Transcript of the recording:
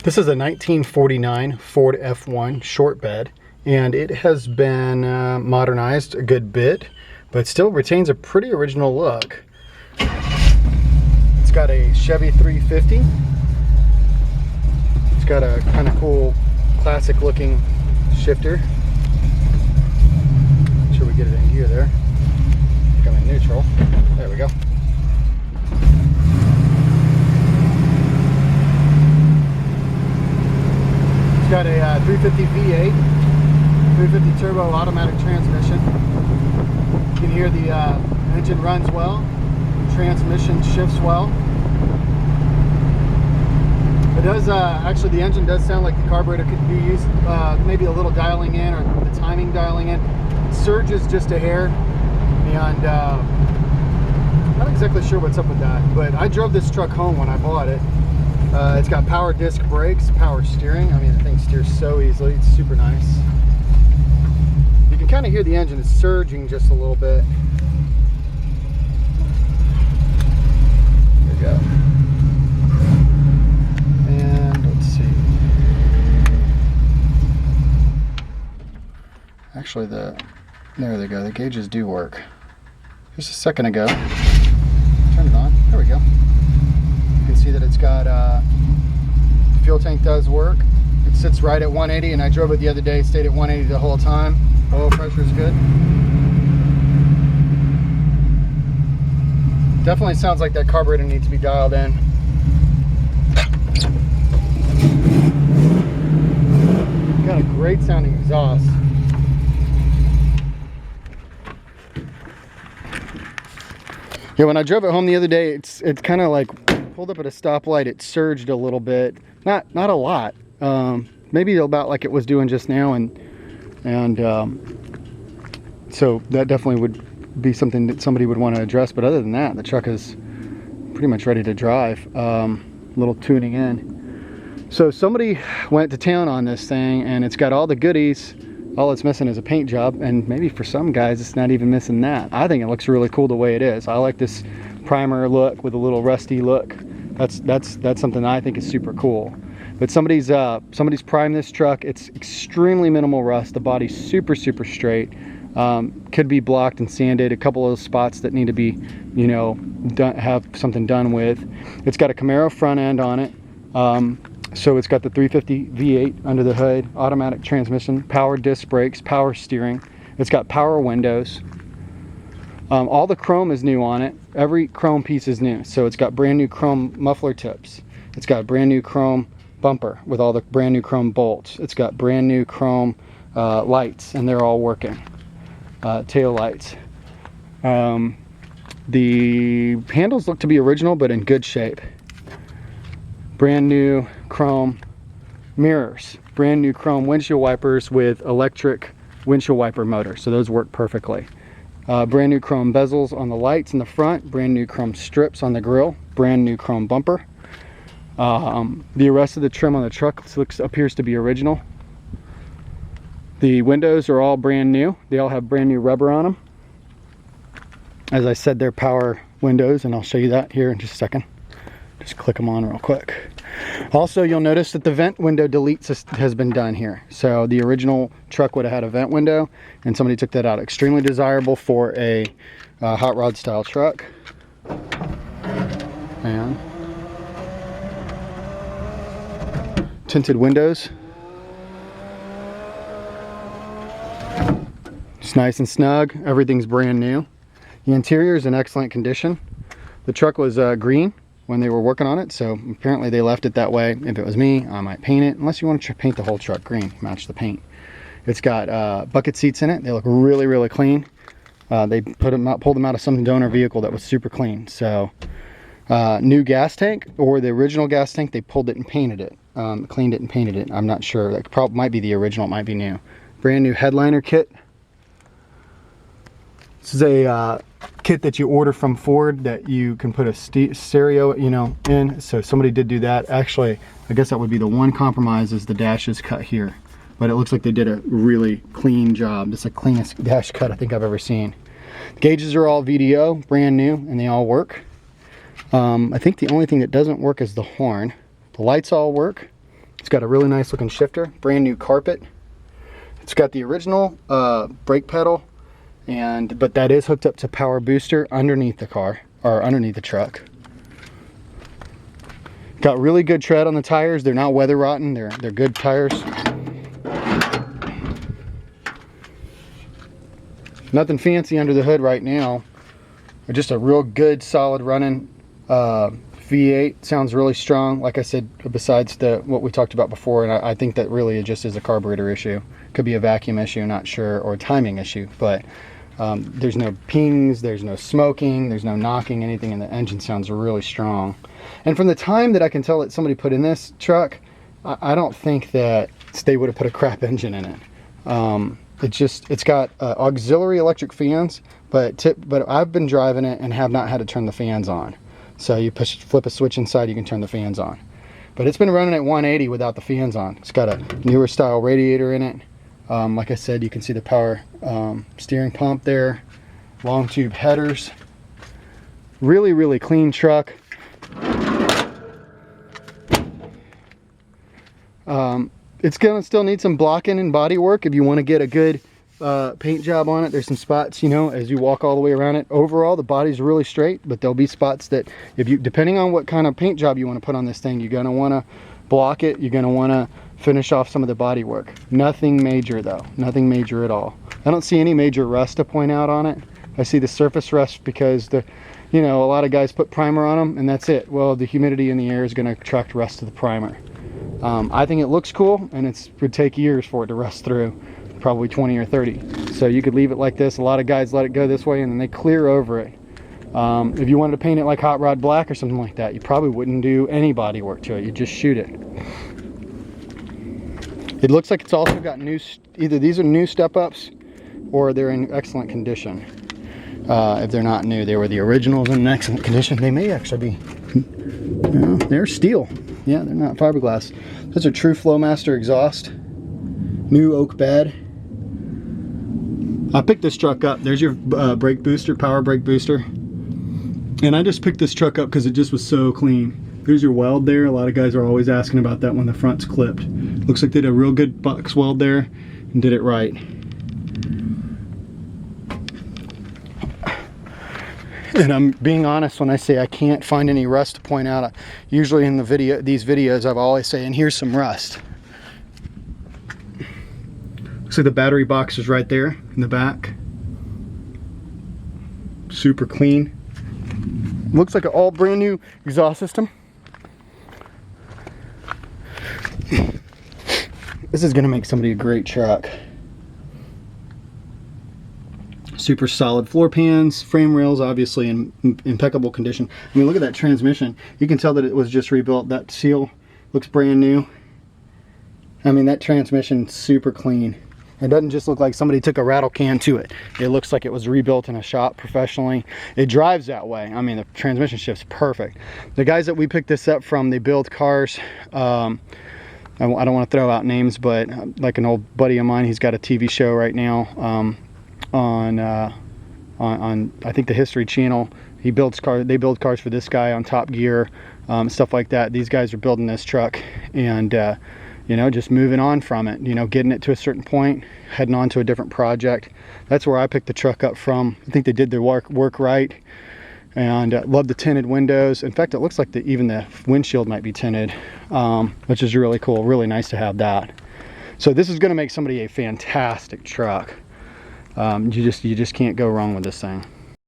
This is a 1949 Ford F1 Shortbed, and it has been modernized a good bit, but still retains a pretty original look. It's got a Chevy 350. It's got a kind of cool classic looking shifter. Make sure we get it in gear there. I'm in neutral. There we go. It's got a 350 V8, 350 turbo automatic transmission. You can hear the engine runs well, transmission shifts well. It does, actually the engine does sound like the carburetor could be used, maybe a little dialing in, or the timing dialing in. It surges just a hair, and not exactly sure what's up with that, but I drove this truck home when I bought it. It's got power disc brakes, power steering. I mean, the thing steers so easily. It's super nice. You can kind of hear the engine is surging just a little bit. There we go. And let's see. Actually, there they go. The gauges do work. Just a second ago. Turn it on. There we go. You can see that it's got the fuel tank does work. It sits right at 180, and I drove it the other day. It stayed at 180 the whole time. Oil pressure is good. Definitely sounds like that carburetor needs to be dialed in. Got a great sounding exhaust. Yeah, when I drove it home the other day, it's kind of like pulled up at a stoplight. It surged a little bit, not a lot, maybe about like it was doing just now, and so that definitely would be something that somebody would want to address. But other than that, the truck is pretty much ready to drive. Little tuning in. So somebody went to town on this thing, and it's got all the goodies. All it's missing is a paint job, and maybe for some guys it's not even missing that. I think it looks really cool the way it is. I like this primer look with a little rusty look. That's something I think is super cool. But somebody's primed this truck. It's extremely minimal rust. The body's super straight. Could be blocked and sanded. A couple of those spots that need to be, you know, have something done with. It's got a Camaro front end on it. So it's got the 350 V8 under the hood, automatic transmission, power disc brakes, power steering. It's got power windows. All the chrome is new on it. Every chrome piece is new. So it's got brand new chrome muffler tips. It's got brand new chrome bumper with all the brand new chrome bolts. It's got brand new chrome lights, and they're all working. Tail lights. The handles look to be original, but in good shape. Brand new chrome mirrors, brand new chrome windshield wipers with electric windshield wiper motor, so those work perfectly. Brand new chrome bezels on the lights in the front, brand new chrome strips on the grille, brand new chrome bumper. The rest of the trim on the truck appears to be original. The windows are all brand new. They all have brand new rubber on them. As I said, they're power windows, and I'll show you that here in just a second. Just click them on real quick. Also, you'll notice that the vent window delete has been done here. So the original truck would have had a vent window, and somebody took that out. Extremely desirable for a hot rod style truck. And tinted windows. It's nice and snug. Everything's brand new. The interior is in excellent condition. The truck was green when they were working on it, so apparently they left it that way. If it was me, I might paint it, unless you want to paint the whole truck green, match the paint. It's got bucket seats in it. They look really clean. They pulled them out of some donor vehicle that was super clean. So new gas tank, or the original gas tank, they pulled it and painted it, cleaned it and painted it. I'm not sure. That probably might be the original, it might be new. Brand new headliner kit. This is a kit that you order from Ford that you can put a stereo, you know, in. So somebody did do that. Actually, I guess that would be the one compromise, is the dash is cut here. But it looks like they did a really clean job. It's the cleanest dash cut I think I've ever seen. The gauges are all VDO, brand new, and they all work. I think the only thing that doesn't work is the horn. The lights all work. It's got a really nice looking shifter, brand new carpet. It's got the original brake pedal, but that is hooked up to power booster underneath the car, or underneath the truck. Got really good tread on the tires. They're not weather rotten. They're good tires. Nothing fancy under the hood right now. Just a real good, solid running V8. Sounds really strong. Like I said, besides what we talked about before, and I think that really just is a carburetor issue. Could be a vacuum issue, not sure, or a timing issue. But there's no pings, there's no smoking, there's no knocking, anything, and the engine sounds really strong. And from the time that I can tell that somebody put in this truck, I don't think that they would have put a crap engine in it. It's got auxiliary electric fans, but I've been driving it and have not had to turn the fans on. So you flip a switch inside, you can turn the fans on. But it's been running at 180 without the fans on. It's got a newer style radiator in it. Like I said, you can see the power steering pump there, long tube headers. Really, really clean truck. It's gonna still need some blocking and body work if you want to get a good paint job on it. There's some spots, you know, as you walk all the way around it. Overall, the body's really straight, but there'll be spots that, depending on what kind of paint job you want to put on this thing, you're gonna want to block it. You're gonna want to finish off some of the body work. Nothing major though, nothing major at all. I don't see any major rust to point out on it. I see the surface rust because a lot of guys put primer on them and that's it. Well, the humidity in the air is going to attract rust to the primer. I think it looks cool, and it would take years for it to rust through, probably 20 or 30. So you could leave it like this. A lot of guys let it go this way and then they clear over it. If you wanted to paint it like hot rod black or something like that, you probably wouldn't do any body work to it. You just shoot it. It looks like it's also got either these are new step-ups or they're in excellent condition. If they're not new, they were the originals in excellent condition. They may actually be, they're steel. Yeah, they're not fiberglass. Those are true Flowmaster exhaust. New oak bed. I picked this truck up. There's your brake booster, power brake booster. And I just picked this truck up because it just was so clean. There's your weld there. A lot of guys are always asking about that when the front's clipped. Looks like they did a real good box weld there and did it right. And I'm being honest when I say I can't find any rust to point out. Usually in these videos, I've always say, and here's some rust. Looks like the battery box is right there in the back. Super clean. Looks like an all brand new exhaust system. This is gonna make somebody a great truck. Super solid floor pans, frame rails obviously in impeccable condition. I mean, look at that transmission. You can tell that it was just rebuilt. That seal looks brand new. I mean, that transmission's super clean. It doesn't just look like somebody took a rattle can to it. It looks like it was rebuilt in a shop professionally. It drives that way. I mean, the transmission shift's perfect. The guys that we picked this up from, they build cars. I don't want to throw out names, but like an old buddy of mine, he's got a TV show right now on I think the History Channel. He builds cars. They build cars for this guy on Top Gear, stuff like that. These guys are building this truck and just moving on from it, getting it to a certain point, heading on to a different project. That's where I picked the truck up from. I think they did their work right, and love the tinted windows. In fact, it looks like even the windshield might be tinted, which is really cool. Really nice to have that. So this is going to make somebody a fantastic truck. You just can't go wrong with this thing.